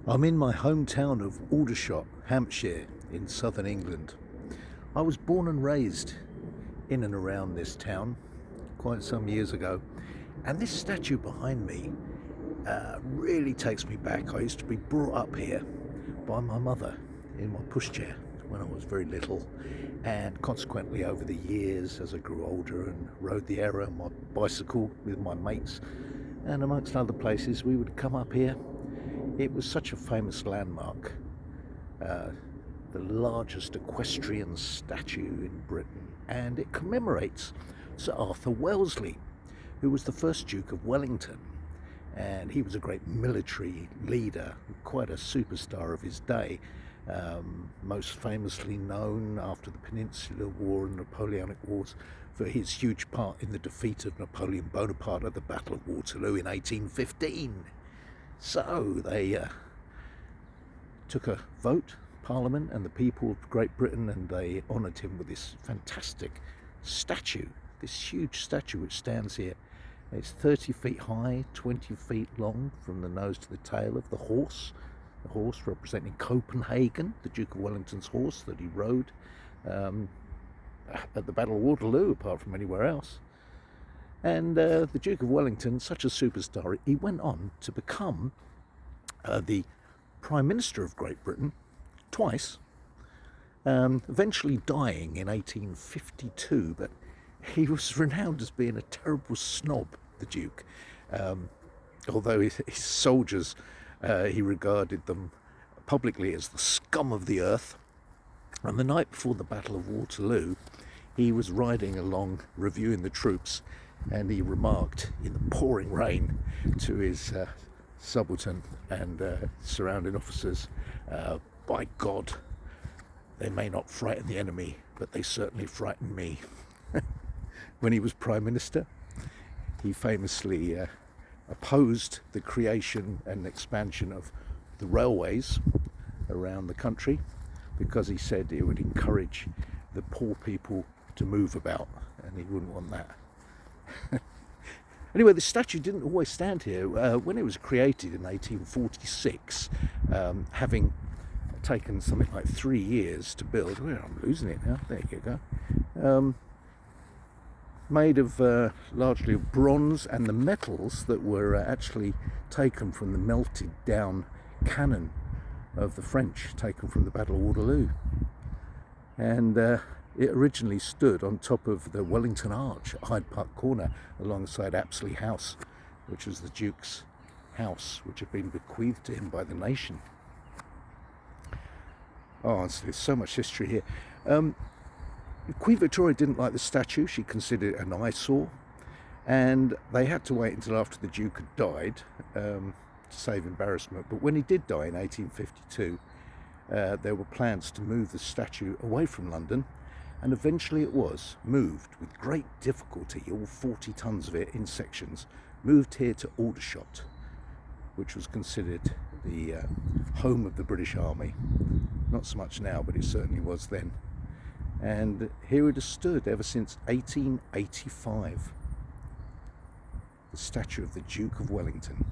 I'm in my hometown of Aldershot, Hampshire, in southern England. I was born and raised in and around this town quite some years ago, and this statue behind me really takes me back. I used to be brought up here by my mother in my pushchair when I was very little, and consequently over the years as I grew older and rode the area on my bicycle with my mates and amongst other places, we would come up here. It was such a famous landmark, the largest equestrian statue in Britain, and it commemorates Sir Arthur Wellesley, who was the first Duke of Wellington, and he was a great military leader, quite a superstar of his day, most famously known after the Peninsular War and Napoleonic Wars for his huge part in the defeat of Napoleon Bonaparte at the Battle of Waterloo in 1815. So they took a vote, Parliament and the people of Great Britain, and they honoured him with this fantastic statue, this huge statue which stands here. It's 30 feet high, 20 feet long from the nose to the tail of the horse representing Copenhagen, the Duke of Wellington's horse that he rode at the Battle of Waterloo, apart from anywhere else. And the Duke of Wellington, such a superstar, he went on to become the Prime Minister of Great Britain twice, eventually dying in 1852, but he was renowned as being a terrible snob, the Duke. Although his soldiers, he regarded them publicly as the scum of the earth. And the night before the Battle of Waterloo, he was riding along reviewing the troops, and he remarked in the pouring rain to his subaltern and surrounding officers, "By God, they may not frighten the enemy, but they certainly frighten me." When he was Prime Minister, he famously opposed the creation and expansion of the railways around the country because he said it would encourage the poor people to move about, and he wouldn't want that. Anyway, the statue didn't always stand here. When it was created in 1846, having taken something like 3 years to build, well, I'm losing it now, there you go, made of largely of bronze, and the metals that were actually taken from the melted down cannon of the French, taken from the Battle of Waterloo. And it originally stood on top of the Wellington Arch at Hyde Park Corner alongside Apsley House, which was the Duke's house, which had been bequeathed to him by the nation. Oh, honestly, there's so much history here. Queen Victoria didn't like the statue. She considered it an eyesore, and they had to wait until after the Duke had died to save embarrassment. But when he did die in 1852, there were plans to move the statue away from London, and eventually it was moved with great difficulty, all 40 tons of it in sections, moved here to Aldershot, which was considered the home of the British Army. Not so much now, but it certainly was then. And here it has stood ever since 1885, the statue of the Duke of Wellington.